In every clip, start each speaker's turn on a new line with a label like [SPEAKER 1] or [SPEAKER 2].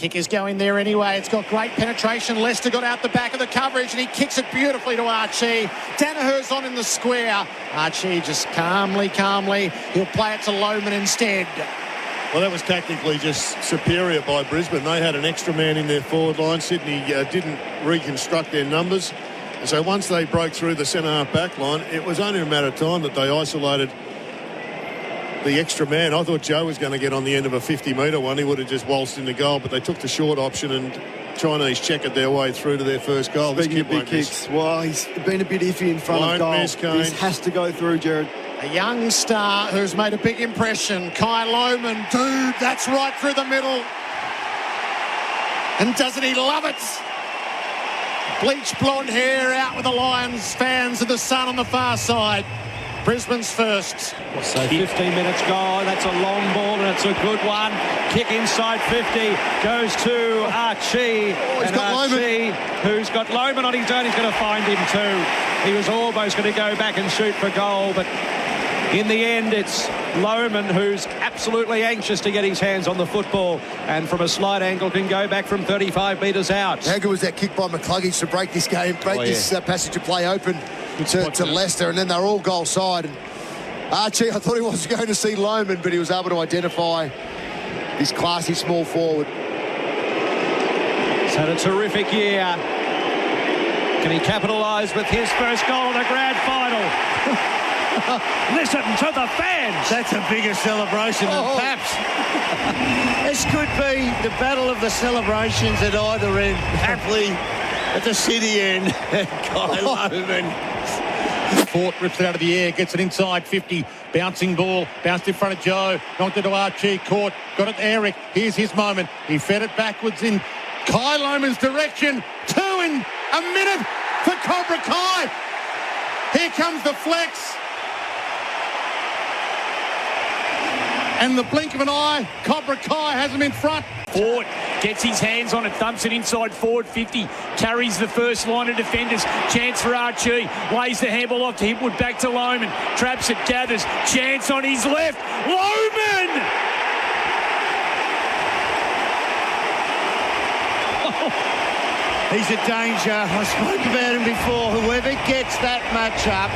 [SPEAKER 1] Kick is going there anyway. It's got great penetration. Lester got out the back of the coverage and he kicks it beautifully to Archie. Danaher's on in the square. Archie just calmly. He'll play it to Lohmann instead.
[SPEAKER 2] Well, that was tactically just superior by Brisbane. They had an extra man in their forward line. Sydney didn't reconstruct their numbers. And so once they broke through the centre-half back line, it was only a matter of time that they isolated the extra man. I thought Joe was going to get on the end of a 50-metre one. He would have just waltzed in the goal, but they took the short option and Chinese checkered their way through to their first goal.
[SPEAKER 3] Speaking of big kicks, well, he's been a bit iffy in front of goal. This has to go through, Gerard.
[SPEAKER 1] A young star who's made a big impression. Kai Lohmann, dude, that's right through the middle. And doesn't he love it? Bleached blonde hair out with the Lions fans of the sun on the far side. Brisbane's first.
[SPEAKER 4] So 15 minutes gone. That's a long ball and it's a good one. Kick inside 50. Goes to Archie.
[SPEAKER 3] He's got
[SPEAKER 4] Archie, who's got Lohmann on his own. He's going to find him too. He was almost going to go back and shoot for goal, but in the end, it's Lohmann who's absolutely anxious to get his hands on the football and from a slight angle can go back from 35 metres out.
[SPEAKER 3] How good was that kick by McCluggage to break this game, this passage of play open to Leicester, and then they're all goal side. And Archie, I thought he was going to see Lohmann, but he was able to identify this classy small forward.
[SPEAKER 4] He's had a terrific year. Can he capitalise with his first goal in the grand final? Listen to the fans.
[SPEAKER 5] That's a bigger celebration than Paps. This could be the battle of the celebrations at either end. Happily at the City end. Kai Lohmann.
[SPEAKER 6] Fort rips it out of the air, gets it inside 50. Bouncing ball, bounced in front of Joe. Knocked it to Archie, caught, got it to Eric. Here's his moment. He fed it backwards in Kai Lohmann's direction. 2 in a minute for Cobra Kai. Here comes the flex. And the blink of an eye, Cobra Kai has him in front.
[SPEAKER 7] Ford gets his hands on it, thumps it inside forward 50, carries the first line of defenders. Chance for Archie, lays the handball off to Hipwood, back to Lohmann, traps it, gathers, chance on his left, Lohmann!
[SPEAKER 5] He's a danger. I spoke about him before. Whoever gets that match up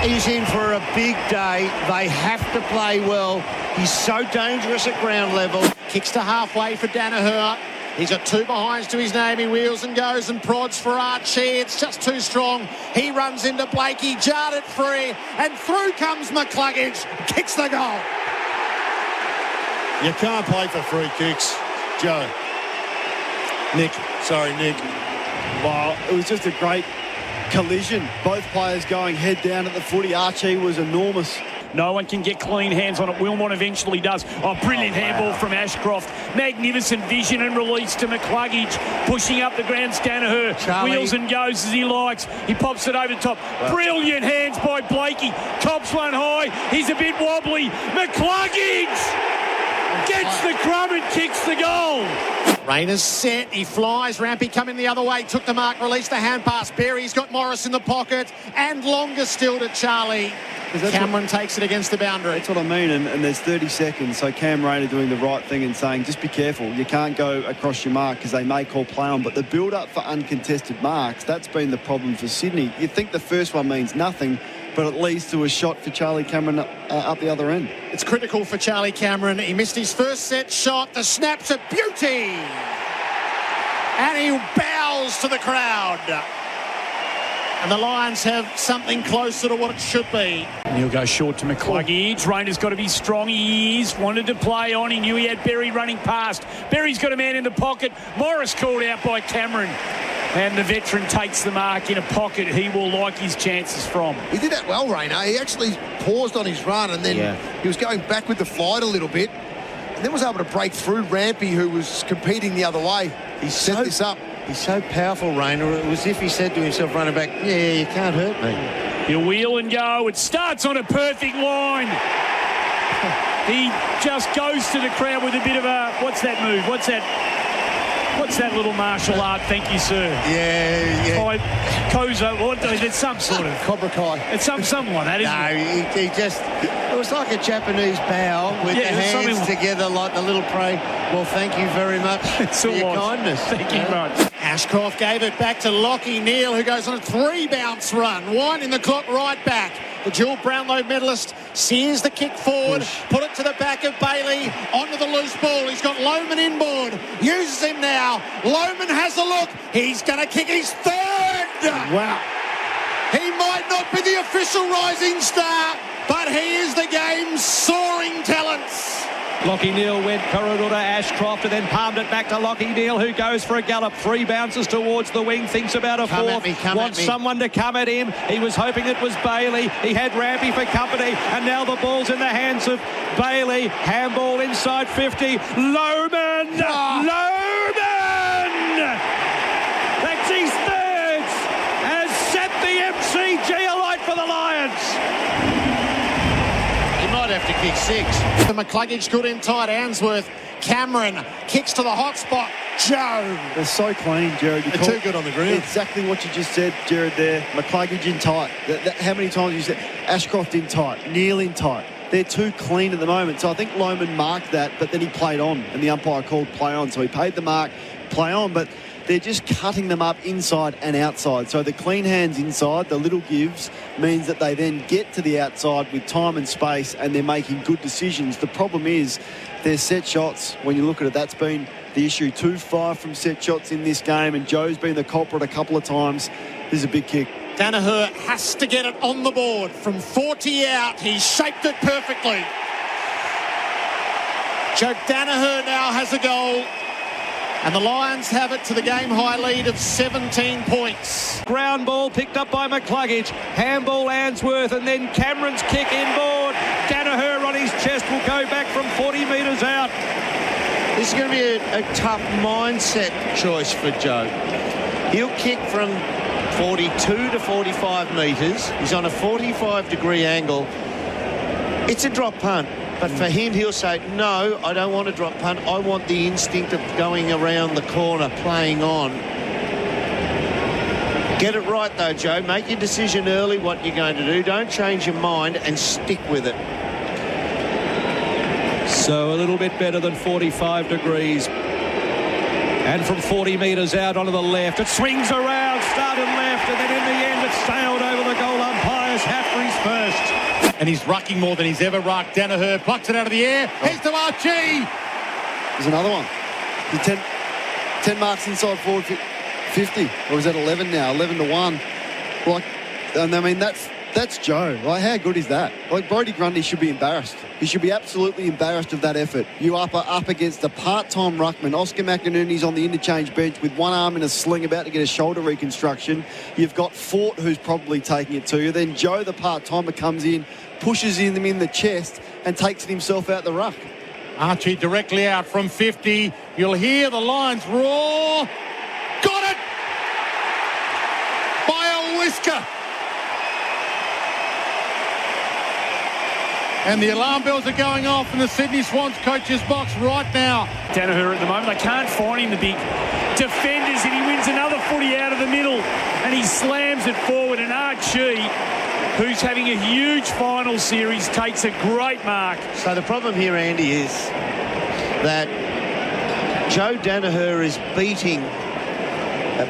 [SPEAKER 5] is in for a big day. They have to play well. He's so dangerous at ground level.
[SPEAKER 1] Kicks to halfway for Danaher. He's got 2 behinds to his name. He wheels and goes and prods for Archie. It's just too strong. He runs into Blakey, jarred it free, and through comes McCluggage. Kicks the goal.
[SPEAKER 2] You can't play for free kicks, Joe. Nick.
[SPEAKER 3] Wow, it was just a great collision. Both players going head down at the footy. Archie was enormous.
[SPEAKER 7] No one can get clean hands on it. Wilmot eventually does. Brilliant handball from Ashcroft. Magnificent vision and release to McCluggage. Pushing up the ground, Danaher. Wheels and goes as he likes. He pops it over the top. Wow. Brilliant hands by Blakey. Tops one high. He's a bit wobbly. McCluggage gets the crumb and kicks the goal.
[SPEAKER 1] Rayner's set, he flies, Rampy coming the other way, took the mark, released the hand pass. Berry's got Morris in the pocket, and longer still to Charlie. Cameron takes it against the boundary.
[SPEAKER 3] That's what I mean, and there's 30 seconds, so Cam Rayner doing the right thing and saying, just be careful, you can't go across your mark because they may call play on, but the build-up for uncontested marks, that's been the problem for Sydney. You'd think the first one means nothing, but it leads to a shot for Charlie Cameron up the other end.
[SPEAKER 1] It's critical for Charlie Cameron. He missed his first set shot. The snap's a beauty. And he bows to the crowd. And the Lions have something closer to what it should be.
[SPEAKER 7] And he'll go short to McCluggage. Rayner's got to be strong. He is. Wanted to play on. He knew he had Berry running past. Berry's got a man in the pocket. Morris called out by Cameron. And the veteran takes the mark in a pocket he will like his chances from.
[SPEAKER 3] He did that well, Rayner. He actually paused on his run and then he was going back with the flight a little bit and then was able to break through Rampy, who was competing the other way. He set this up.
[SPEAKER 5] He's so powerful, Rayner. It was as if he said to himself, running back, yeah, you can't hurt me.
[SPEAKER 7] He'll wheel and go. It starts on a perfect line. He just goes to the crowd with a bit of a, what's that move? What's that? What's that little martial art? Thank you, sir.
[SPEAKER 5] Yeah.
[SPEAKER 7] Kozo, or there's some sort of
[SPEAKER 3] Cobra Kai.
[SPEAKER 7] It's something like that, isn't it?
[SPEAKER 5] No, he just... It was like a Japanese bow with the hands together like the little pray. Well, thank you very much for your kindness.
[SPEAKER 7] Thank you, right.
[SPEAKER 1] Ashcroft gave it back to Lockie Neal, who goes on a 3-bounce run. Winding the clock right back. The dual Brownlow medalist sears the kick forward, put it to the back of Bailey, onto the loose ball. He's got Lohman inboard, uses him now. Lohman has a look. He's going to kick his third.
[SPEAKER 3] Wow.
[SPEAKER 1] He might not be the official rising star, but he is the game's soaring talents.
[SPEAKER 4] Lockie Neal went corridor to Ashcroft and then palmed it back to Lockie Neal, who goes for a gallop. 3 bounces towards the wing, thinks about a fourth. Wants someone to come at him. He was hoping it was Bailey. He had Rampy for company, and now the ball's in the hands of Bailey. Handball inside 50. Lohman! Lohman! That's his third! Has set the MCG alight for the Lions.
[SPEAKER 5] Might have to kick 6.
[SPEAKER 1] The McCluggage good in tight. Answorth. Cameron kicks to the hot spot. Joe.
[SPEAKER 3] They're so clean, Gerard.
[SPEAKER 2] They're too good on the ground.
[SPEAKER 3] Exactly what you just said, Gerard, there. McCluggage in tight. How many times you said Ashcroft in tight, Neal in tight. They're too clean at the moment. So I think Lohman marked that, but then he played on, and the umpire called play on. So he paid the mark, play on, but they're just cutting them up inside and outside. So the clean hands inside, the little gives, means that they then get to the outside with time and space, and they're making good decisions. The problem is their set shots. When you look at it, that's been the issue. 2-5 from set shots in this game, and Joe's been the culprit a couple of times. This is a big kick.
[SPEAKER 1] Danaher has to get it on the board. From 40 out, he's shaped it perfectly. Joe Danaher now has a goal. And the Lions have it to the game-high lead of 17 points.
[SPEAKER 4] Ground ball picked up by McCluggage. Handball Answorth, and then Cameron's kick inboard. Danaher on his chest will go back from 40 metres out.
[SPEAKER 5] This is going to be a tough mindset choice for Joe. He'll kick from 42 to 45 metres. He's on a 45-degree angle. It's a drop punt. But for him, he'll say, no, I don't want to drop punt. I want the instinct of going around the corner, playing on. Get it right, though, Joe. Make your decision early what you're going to do. Don't change your mind and stick with it.
[SPEAKER 4] So a little bit better than 45 degrees. And from 40 metres out onto the left, it swings around, started left, and then in the end, it sailed over the goal umpire's hat for his first.
[SPEAKER 6] And he's rucking more than he's ever rucked. Danaher plucks it out of the air. Here's to Archie.
[SPEAKER 3] There's another one. 10 marks inside forward 50. Or is that 11 now? 11 to 1. Like, and I mean, that's Joe. Like, how good is that? Like, Brodie Grundy should be embarrassed. He should be absolutely embarrassed of that effort. You are up against a part-time ruckman. Oscar McInerney's on the interchange bench with one arm in a sling about to get a shoulder reconstruction. You've got Fort, who's probably taking it to you. Then Joe, the part-timer, comes in, pushes him in the chest and takes it himself out the ruck.
[SPEAKER 6] Archie directly out from 50. You'll hear the Lions roar. Got it! By a whisker. And the alarm bells are going off in the Sydney Swans coach's box right now.
[SPEAKER 7] Danaher at the moment, they can't find him, the big defenders, and he wins another footy out of the middle, and he slams it forward, and Archie, who's having a huge final series, takes a great mark.
[SPEAKER 5] So the problem here, Andy, is that Joe Danaher is beating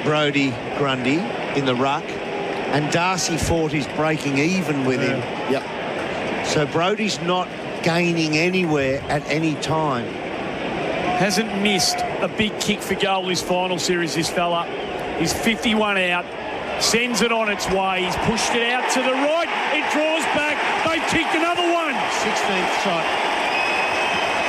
[SPEAKER 5] Brodie Grundy in the ruck, and Darcy Fort is breaking even with him.
[SPEAKER 3] Yep.
[SPEAKER 5] So Brodie's not gaining anywhere at any time.
[SPEAKER 7] Hasn't missed a big kick for goal this final series, this fella. He's 51 out, sends it on its way. He's pushed it out to the right. It draws back. They've kicked another one.
[SPEAKER 5] 16th shot.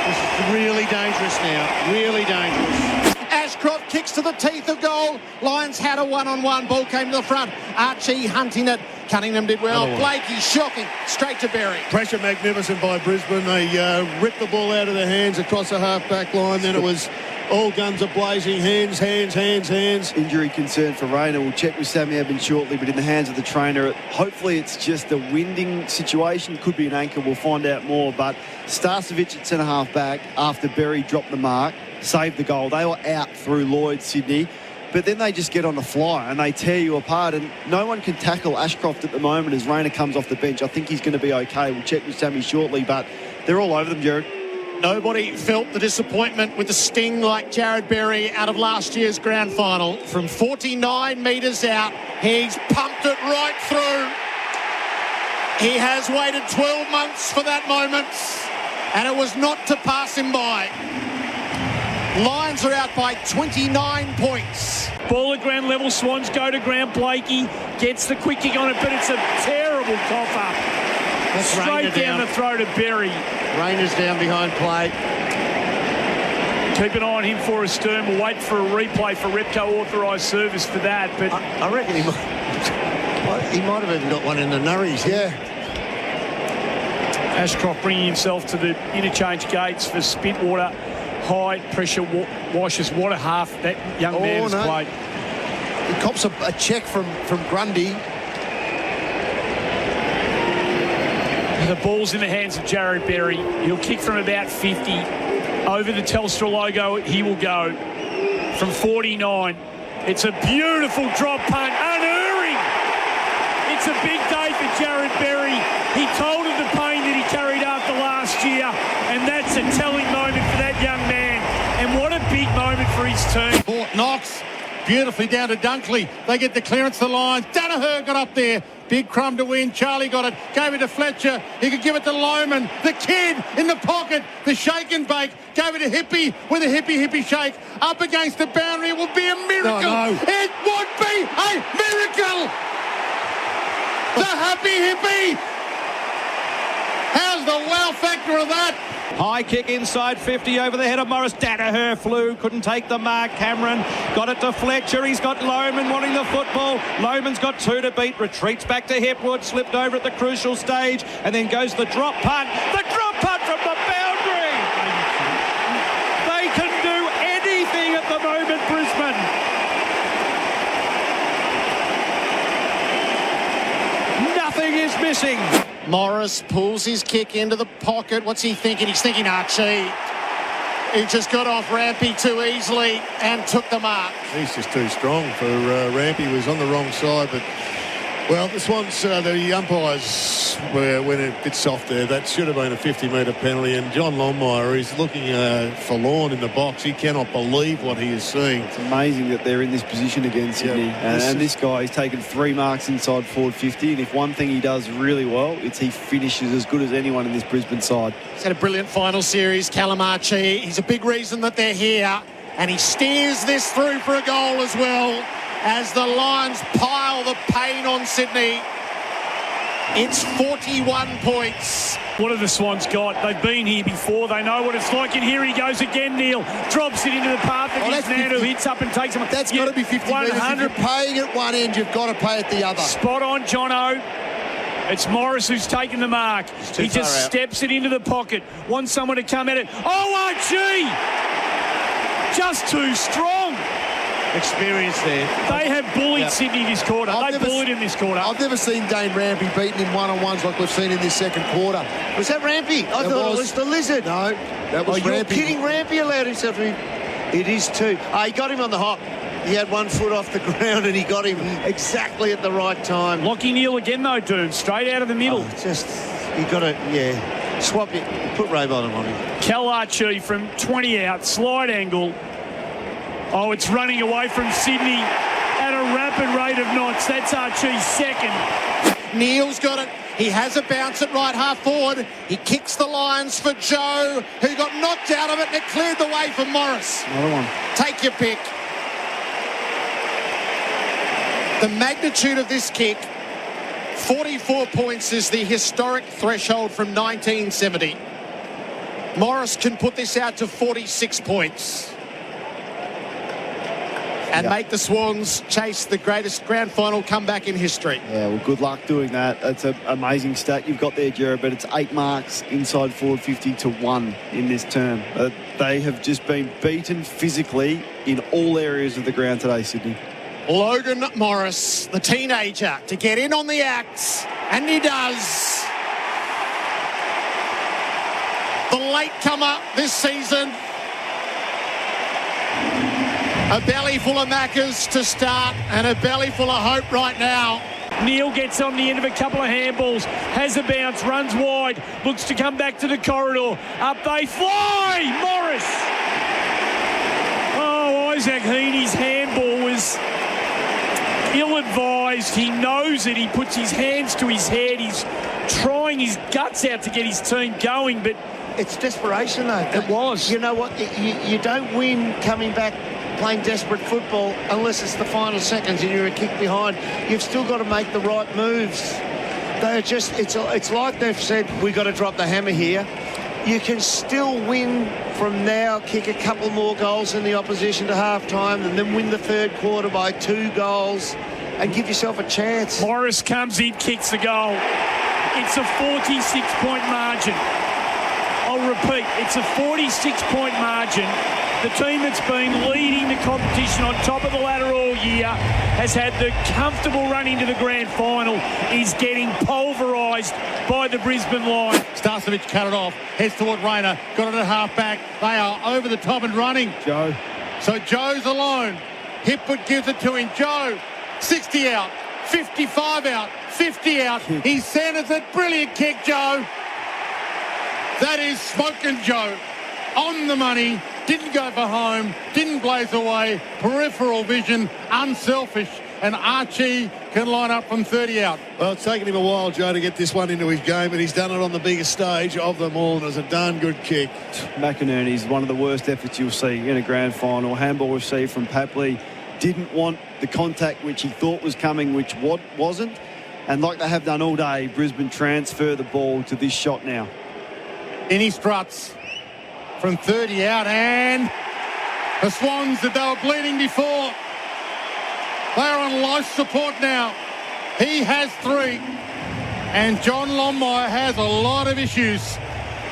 [SPEAKER 5] This is really dangerous now. Really dangerous.
[SPEAKER 1] Ashcroft kicks to the teeth of goal. Lions had a one-on-one. Ball came to the front. Archie hunting it. Cunningham did well. Blakey shocking. Straight to Berry.
[SPEAKER 2] Pressure magnificent by Brisbane. They ripped the ball out of their hands across the half-back line. Then it was All guns are blazing. Hands.
[SPEAKER 3] Injury concern for Rayner. We'll check with Sammy Evans shortly, but in the hands of the trainer. Hopefully it's just a winding situation. Could be an ankle. We'll find out more. But Starcevic at centre-half back, after Berry dropped the mark, saved the goal. They were out through Lloyd, Sydney. But then they just get on the fly and they tear you apart. And no one can tackle Ashcroft at the moment as Rayner comes off the bench. I think he's going to be okay. We'll check with Sammy shortly. But they're all over them, Gerard.
[SPEAKER 1] Nobody felt the disappointment with the sting like Jared Berry out of last year's grand final. From 49 metres out, he's pumped it right through. He has waited 12 months for that moment, and it was not to pass him by. Lions are out by 29 points.
[SPEAKER 7] Ball at ground level, Swans go to ground. Blakey gets the quick kick on it, but it's a terrible cough-up. Straight down the throat of Berry.
[SPEAKER 5] Rayner's down behind plate.
[SPEAKER 7] Keep an eye on him for a stern. We'll wait for a replay for Repco authorised service for that. But
[SPEAKER 5] I reckon he might have even got one in the nurries. Yeah.
[SPEAKER 7] Ashcroft bringing himself to the interchange gates for Spitwater. High pressure washes. What a half that young man has played.
[SPEAKER 5] He cops a check from Grundy.
[SPEAKER 7] The ball's in the hands of Jared Berry. He'll kick from about 50. Over the Telstra logo, he will go from 49. It's a beautiful drop punt, unerring. It's a big day for Jared Berry. He told of the pain that he carried after last year, and that's a telling moment for that young man. And what a big moment for his team.
[SPEAKER 6] Fort Knox, beautifully down to Dunkley. They get the clearance to the Lions. Danaher got up there. Big crumb to win. Charlie got it. Gave it to Fletcher. He could give it to Lohman. The kid in the pocket. The shake and bake. Gave it to Hippie with a hippie shake. Up against the boundary. It would be a miracle.
[SPEAKER 2] No.
[SPEAKER 6] It would be a miracle. The happy hippie. How's the wow factor of that?
[SPEAKER 4] High kick inside 50 over the head of Morris. Danaher flew, couldn't take the mark. Cameron got it to Fletcher. He's got Lohman wanting the football. Lohman's got 2 to beat. Retreats back to Hipwood. Slipped over at the crucial stage. And then goes the drop punt. The drop punt from the boundary. They can do anything at the moment, Brisbane. Nothing is missing.
[SPEAKER 1] Morris pulls his kick into the pocket. What's he thinking? He's thinking Archie. He just got off Rampy too easily and took the mark.
[SPEAKER 2] He's just too strong for Rampy. He was on the wrong side, but well, this one's the umpires went a bit soft there. That should have been a 50-metre penalty, and John Longmire is looking forlorn in the box. He cannot believe what he is seeing.
[SPEAKER 3] It's amazing that they're in this position again, Sydney.
[SPEAKER 2] Yeah,
[SPEAKER 3] and this guy, he's taken 3 marks inside forward 50, and if one thing he does really well, it's he finishes as good as anyone in this Brisbane side.
[SPEAKER 1] He's had a brilliant final series, Callum Archie. He's a big reason that they're here, and he steers this through for a goal as well as the Lions pile the pain on Sydney. It's 41 points.
[SPEAKER 7] What have the Swans got? They've been here before. They know what it's like. And here he goes again, Neil. Drops it into the path of his man who hits up and takes him.
[SPEAKER 5] That's got to be 50 metres. If you're paying at one end, you've got to pay at the other.
[SPEAKER 7] Spot on, Jono. It's Morris who's taken the mark. He just steps it into the pocket. Wants someone to come at it. Oh, Archie! Just too strong.
[SPEAKER 5] Experience there.
[SPEAKER 7] They have bullied Sydney this quarter. They bullied him this quarter.
[SPEAKER 5] I've never seen Dane Rampy beaten in one-on-ones like we've seen in this second quarter. Was that Rampy? I thought it was the Lizard. No, that was Rampy. You're kidding. Rampy allowed himself to be... It is too. He got him on the hop. He had 1 foot off the ground and he got him exactly at the right time.
[SPEAKER 7] Lockie Neal again though, Doom. Straight out of the middle.
[SPEAKER 5] You got to, swap it. Put Ray Bottom on him.
[SPEAKER 7] Cal Archie from 20 out. Slide angle. Oh, it's running away from Sydney at a rapid rate of knots. That's Archie's second.
[SPEAKER 1] Neal's got it. He has a bounce at right half forward. He kicks the Lions for Joe, who got knocked out of it, and it cleared the way for Morris.
[SPEAKER 3] Another one.
[SPEAKER 1] Take your pick. The magnitude of this kick, 44 points is the historic threshold from 1970. Morris can put this out to 46 points. and make the Swans chase the greatest grand final comeback in history.
[SPEAKER 3] Yeah, well, good luck doing that. That's an amazing stat you've got there, Gerard, but it's 8 marks inside forward 50 to 1 in this term. They have just been beaten physically in all areas of the ground today, Sydney.
[SPEAKER 1] Logan Morris, the teenager, to get in on the act, and he does. The latecomer this season. A belly full of Maccas to start and a belly full of hope right now.
[SPEAKER 7] Neil gets on the end of a couple of handballs, has a bounce, runs wide, looks to come back to the corridor. Up they fly! Morris! Oh, Isaac Heaney's handball was ill-advised. He knows it. He puts his hands to his head. He's trying his guts out to get his team going, but
[SPEAKER 5] it's desperation, though.
[SPEAKER 7] It was.
[SPEAKER 5] You know what? You don't win coming back playing desperate football unless it's the final seconds and you're a kick behind. You've still got to make the right moves. They're just, it's like they've said, we've got to drop the hammer here. You can still win from now, kick a couple more goals in the opposition to half-time and then win the third quarter by 2 goals and give yourself a chance.
[SPEAKER 7] Morris comes in, kicks the goal. It's a 46-point margin. I'll repeat, it's a 46-point margin. The team that's been leading the competition on top of the ladder all year has had the comfortable run into the grand final, is getting pulverised by the Brisbane Lions.
[SPEAKER 6] Starcevic cut it off, heads toward Rayner, got it at half-back. They are over the top and running.
[SPEAKER 3] Joe.
[SPEAKER 6] So Joe's alone. Hipwood gives it to him. Joe, 60 out, 55 out, 50 out. He centers it. Brilliant kick, Joe. That is smoking Joe. On the money. Didn't go for home, didn't blaze away, peripheral vision, unselfish, and Archie can line up from 30 out.
[SPEAKER 2] Well, it's taken him a while, Joe, to get this one into his game, and he's done it on the biggest stage of them all, and it's a darn good kick.
[SPEAKER 3] McInerney's one of the worst efforts you'll see in a grand final. Handball received from Papley. Didn't want the contact which he thought was coming, which wasn't. And like they have done all day, Brisbane transfer the ball to this shot now.
[SPEAKER 6] In he struts from 30 out, and the Swans that they were bleeding before, they're on life support now. He has 3, and John Longmire has a lot of issues,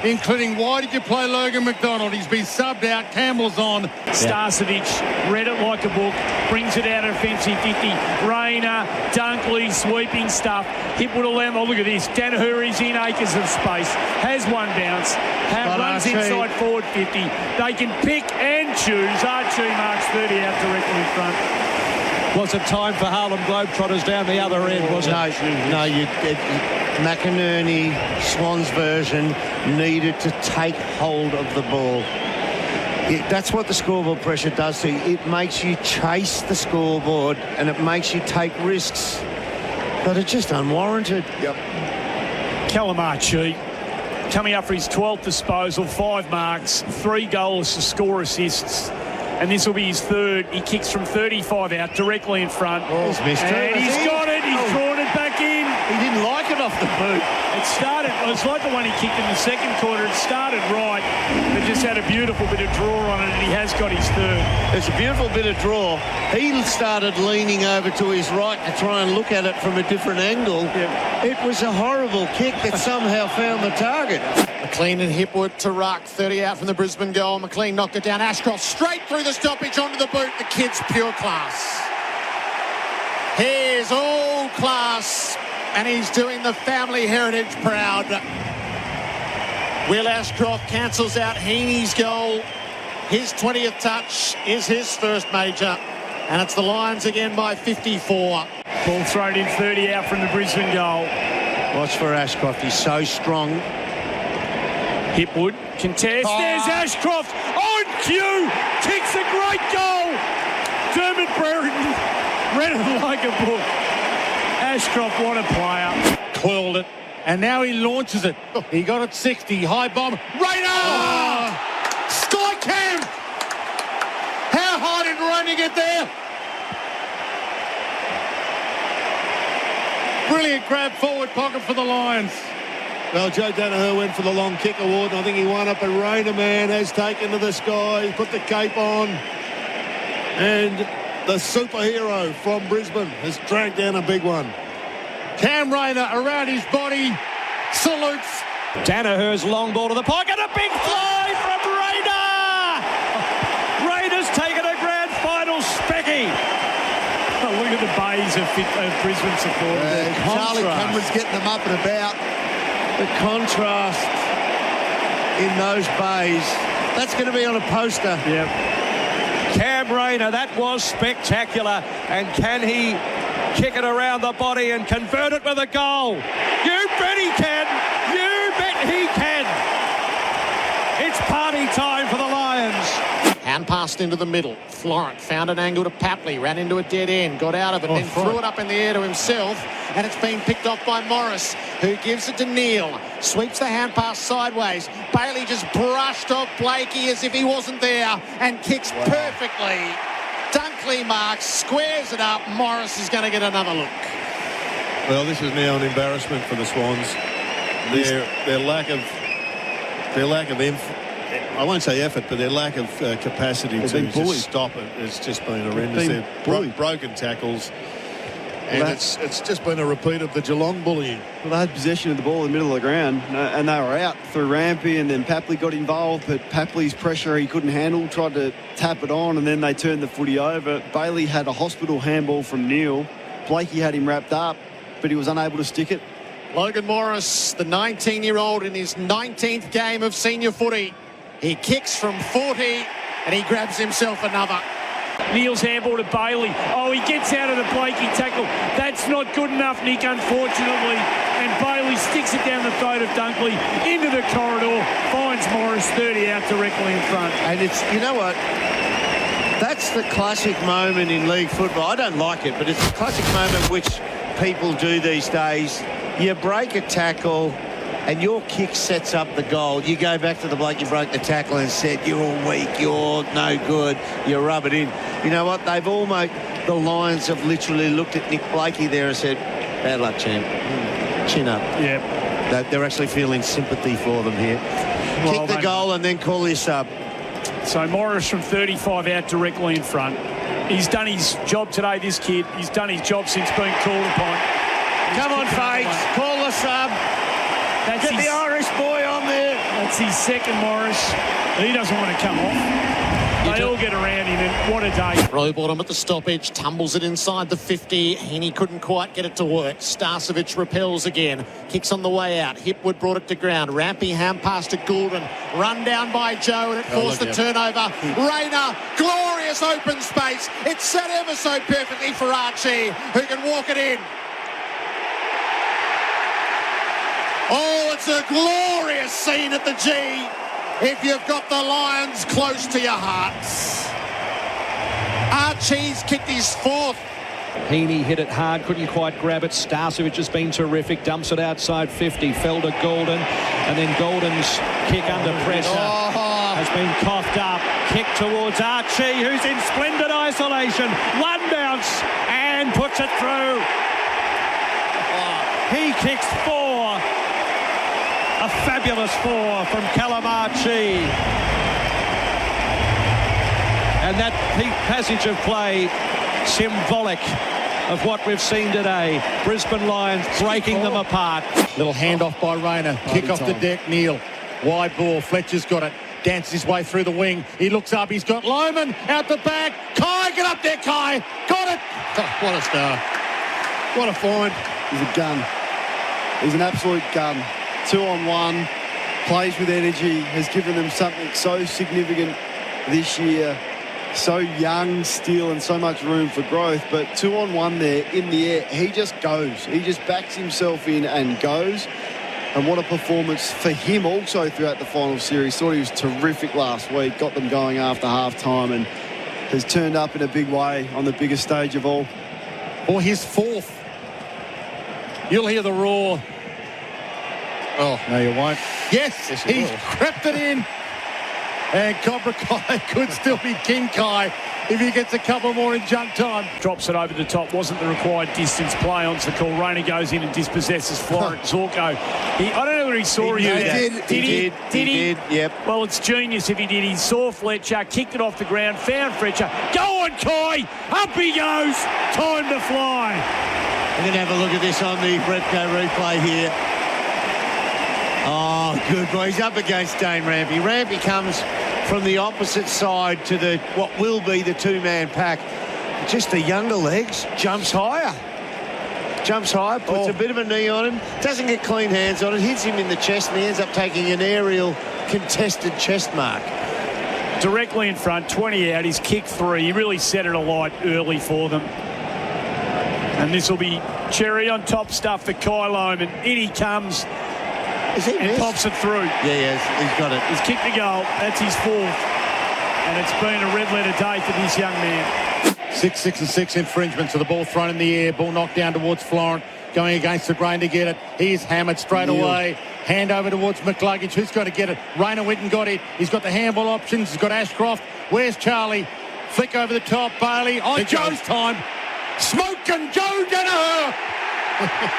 [SPEAKER 6] including why did you play Logan McDonald? He's been subbed out, Campbell's on.
[SPEAKER 7] Starcevic read it like a book, brings it out of offensive 50. Rayner, Dunkley, sweeping stuff. Hipwood around. Oh, look at this. Danaher is in acres of space. Has one bounce. Runs inside forward 50. They can pick and choose. Archie marks 30 out directly in front.
[SPEAKER 4] Was it time for Harlem Globetrotters down the other end, was it?
[SPEAKER 5] No, McInerney, Swans version, needed to take hold of the ball. That's what the scoreboard pressure does to you. It makes you chase the scoreboard and it makes you take risks that are just unwarranted.
[SPEAKER 7] Callum Archie coming up for his 12th disposal, 5 marks, 3 goals to score assists. And this will be his 3rd. He kicks from 35 out, directly in front.
[SPEAKER 5] He's missed it.
[SPEAKER 7] And he's got it. He's drawn it back in.
[SPEAKER 5] He didn't like it off the boot.
[SPEAKER 7] It was like the one he kicked in the second quarter. It started right, but just had a beautiful bit of draw on it, and he has got his 3rd.
[SPEAKER 5] It's a beautiful bit of draw. He started leaning over to his right to try and look at it from a different angle. It was a horrible kick that somehow found the target.
[SPEAKER 1] McLean and Hipwood to ruck, 30 out from the Brisbane goal. McLean knocked it down. Ashcroft straight through the stoppage onto the boot. The kid's pure class. Here's all class, and he's doing the family heritage proud. Will Ashcroft cancels out Heaney's goal. His 20th touch is his first major, and it's the Lions again by 54.
[SPEAKER 7] Ball thrown in 30 out from the Brisbane goal.
[SPEAKER 5] Watch for Ashcroft. He's so strong.
[SPEAKER 7] Hipwood contest. There's Ashcroft on cue. Kicks a great goal. Dermot Brereton read it like a book. Ashcroft, what a player.
[SPEAKER 6] Coiled it, and now he launches it. He got it 60, high bomb. Rayner! Sky Cam! How high did Rayner get there? Brilliant grab forward pocket for the Lions.
[SPEAKER 2] Well, Joe Danaher went for the long kick award, and I think he won up, and Rayner, man, has taken to the sky, put the cape on, and the superhero from Brisbane, has dragged down a big one.
[SPEAKER 6] Cam Rayner around his body, salutes.
[SPEAKER 4] Danaher's long ball to the pocket, a big fly from Rayner! Rayner's taken a grand final specky.
[SPEAKER 7] Oh, look at the bays of Brisbane supporters.
[SPEAKER 5] Charlie Cameron's getting them up and about. The contrast in those bays. That's going to be on a poster.
[SPEAKER 7] Yep.
[SPEAKER 4] Cam Rayner, that was spectacular. And can he kick it around the body and convert it with a goal? You bet he can. You bet he can. It's party time for the Lions.
[SPEAKER 1] Hand passed into the middle. Florent found an angle to Papley, ran into a dead end, got out of it, then threw it up in the air to himself, and it's been picked off by Morris, who gives it to Neil. Sweeps the hand pass sideways. Bailey just brushed off Blakey as if he wasn't there and kicks perfectly. Dunkley marks, squares it up. Morris is going to get another look.
[SPEAKER 2] Well, this is now an embarrassment for the Swans. Their lack of I won't say effort, but their lack of capacity to just stop it has just been horrendous. They've broken tackles, and it's just been a repeat of the Geelong bullying.
[SPEAKER 3] Well, they had possession of the ball in the middle of the ground, and they were out through Rampy, and then Papley got involved, but Papley's pressure he couldn't handle, tried to tap it on, and then they turned the footy over. Bailey had a hospital handball from Neil. Blakey had him wrapped up, but he was unable to stick it.
[SPEAKER 1] Logan Morris, the 19-year-old in his 19th game of senior footy. He kicks from 40 and he grabs himself another.
[SPEAKER 7] Neil's handball to Bailey. Oh, he gets out of the Blakey tackle. That's not good enough, Nick, unfortunately. And Bailey sticks it down the throat of Dunkley into the corridor, finds Morris 30 out directly in front.
[SPEAKER 5] And it's, you know what? That's the classic moment in league football. I don't like it, but it's the classic moment which people do these days. You break a tackle and your kick sets up the goal. You go back to the bloke you broke the tackle and said, you're weak, you're no good, you rub it in. You know what? They've almost, the Lions have literally looked at Nick Blakey there and said, bad luck, champ. Chin up.
[SPEAKER 7] Yep.
[SPEAKER 5] They're actually feeling sympathy for them here.
[SPEAKER 7] Well,
[SPEAKER 5] kick the goal and then call your sub.
[SPEAKER 7] So Morris from 35 out directly in front. He's done his job today, this kid. He's done his job since being called upon.
[SPEAKER 5] Come on, Fates, call the sub. Get the Irish boy on there.
[SPEAKER 7] That's his second, Morris. He doesn't want to come off. They all get around him, and what a day.
[SPEAKER 1] Rowbottom at the stoppage, tumbles it inside the 50. Heaney couldn't quite get it to work. Starcevic repels again. Kicks on the way out. Hipwood brought it to ground. Rampy hand pass to Goulden. Run down by Joe, and it forced the turnover. Rayner, glorious open space. It's set ever so perfectly for Archie, who can walk it in. Oh, it's a glorious scene at the G if you've got the Lions close to your hearts. Archie's kicked his fourth.
[SPEAKER 4] Heaney hit it hard, couldn't quite grab it. Starcevic has been terrific, dumps it outside 50, fell to Goulden, and then Goulden's kick under pressure has been coughed up. Kick towards Archie, who's in splendid isolation. One bounce and puts it through. He kicks four. A fabulous four from Callum Archie. And that passage of play, symbolic of what we've seen today. Brisbane Lions breaking them apart.
[SPEAKER 6] Little handoff by Rayner. Kick off the deck, Neil. Wide ball, Fletcher's got it. Dances his way through the wing. He looks up, he's got Lohman out the back. Kai, get up there, Kai. Got it.
[SPEAKER 2] Oh, what a star. What a find.
[SPEAKER 3] He's a gun. He's an absolute gun. 2-on-1, plays with energy, has given them something so significant this year. So young still and so much room for growth, but 2-on-1 there in the air, he just goes. He just backs himself in and goes. And what a performance for him also throughout the final series. Thought he was terrific last week, got them going after half-time and has turned up in a big way on the biggest stage of all.
[SPEAKER 6] For his fourth. You'll hear the roar. Oh, no, you won't. Yes, he's crept it in. And Cobra Kai could still be King Kai. if he gets a couple more in junk time.
[SPEAKER 7] Drops it over the top. Wasn't the required distance. Play on's the call. Rayner goes in and dispossesses Florent Zorko. I don't know where he saw him.
[SPEAKER 5] He did. Yep.
[SPEAKER 7] Well, it's genius if he did. He saw Fletcher, kicked it off the ground, found Fletcher. Go on, Kai! Up he goes! Time to fly.
[SPEAKER 5] We're going to have a look at this on the Repco replay here. Oh, good boy. He's up against Dane Rampy. Rampy comes from the opposite side to what will be the two-man pack. Just the younger legs. Jumps higher. Puts a bit of a knee on him. Doesn't get clean hands on it. Hits him in the chest and he ends up taking an aerial contested chest mark.
[SPEAKER 7] Directly in front, 20 out. He's kicked 3. He really set it alight early for them. And this will be cherry on top stuff for Kai Loman. In he comes. And pops it through.
[SPEAKER 5] Yeah, he's got it.
[SPEAKER 7] He's kicked the goal. That's his 4th. And it's been a red-letter day for this young man.
[SPEAKER 6] 6, 6 and 6 infringements of the ball thrown in the air. Ball knocked down towards Florent. Going against the grain to get it. He's hammered straight away. Hand over towards McCluggage. Who's got to get it? Rayner Whitten got it. He's got the handball options. He's got Ashcroft. Where's Charlie? Flick over the top. Bailey. On Joe's time. Smoking Joe Danaher.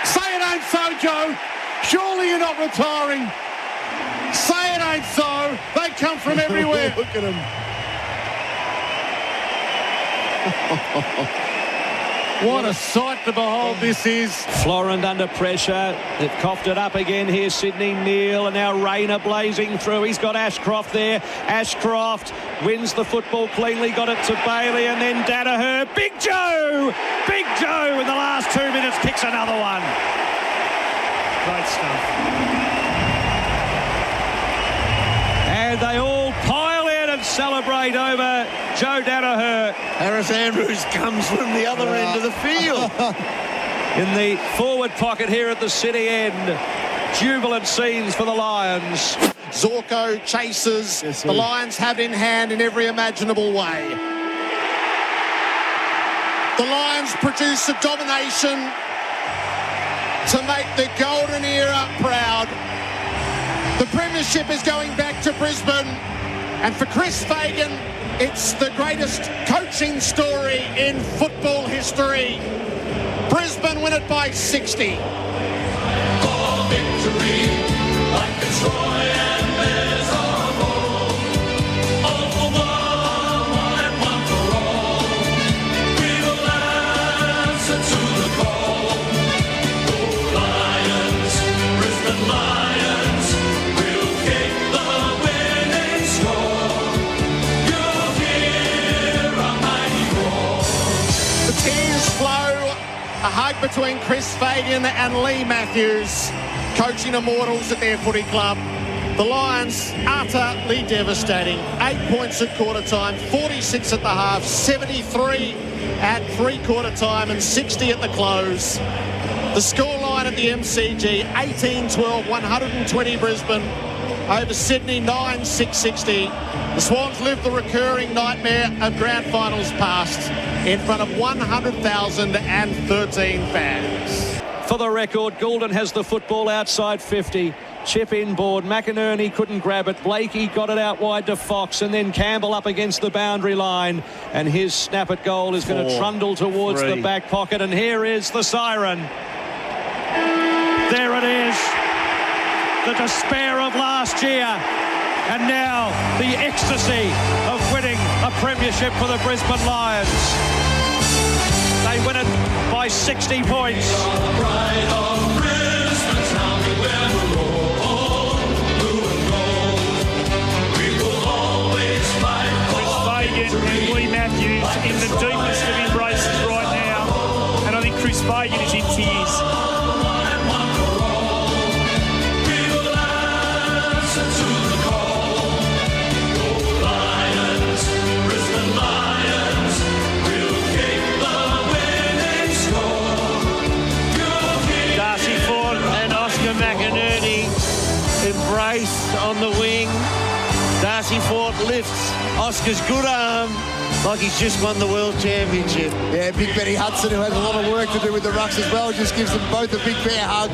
[SPEAKER 6] Say it ain't so, Joe. Surely you're not retiring. Say it ain't so. They come from everywhere.
[SPEAKER 2] Look at him.
[SPEAKER 6] What a sight to behold this is.
[SPEAKER 4] Florent under pressure. They've coughed it up again here, Sydney Neal, and now Rayner blazing through. He's got Ashcroft there. Ashcroft wins the football cleanly, got it to Bailey, and then Danaher. Big Joe in the last 2 minutes kicks another one.
[SPEAKER 7] Great stuff.
[SPEAKER 4] And they all pile in and celebrate over Joe Danaher.
[SPEAKER 5] Harris Andrews comes from the other end of the field.
[SPEAKER 4] In the forward pocket here at the city end. Jubilant scenes for the Lions.
[SPEAKER 1] Zorko chases. The Lions have it in hand in every imaginable way. The Lions produce a domination to make the golden era proud. The premiership is going back to Brisbane, and for Chris Fagan, it's the greatest coaching story in football history. Brisbane win it by 60.
[SPEAKER 8] For victory, like Fitzroy and Bears are all. All for one and one for all. We will answer to the call. Go Lions, Brisbane Lions, we'll kick the winning score. You'll hear a mighty roar.
[SPEAKER 1] The tears flow. A hug between Chris Fagan and Lee Matthews, coaching immortals at their footy club. The Lions utterly devastating. 8 points at quarter time, 46 at the half, 73 at three-quarter time and 60 at the close. The scoreline at the MCG, 18-12, 120 Brisbane over Sydney, 9-6-60. The Swans lived the recurring nightmare of grand finals past in front of 100,013 fans.
[SPEAKER 4] For the record, Goulden has the football outside 50. Chip inboard. McInerney couldn't grab it. Blakey got it out wide to Fox, and then Campbell up against the boundary line. And his snap at goal is going to trundle towards the back pocket. And here is the siren. There it is. The despair of last year. And now the ecstasy of winning a premiership for the Brisbane Lions. They win it by 60 points.
[SPEAKER 7] Fagan and Lee Matthews in the deepest of embraces right now, and I think Chris Fagan is in tears.
[SPEAKER 5] Darcy Ford and Oscar McInerney embrace on the wing. Darcy Ford lifts Oscar's good arm like he's just won the World Championship.
[SPEAKER 9] Yeah, Big Benny Hudson, who has a lot of work to do with the rucks as well, just gives them both a big bear hug.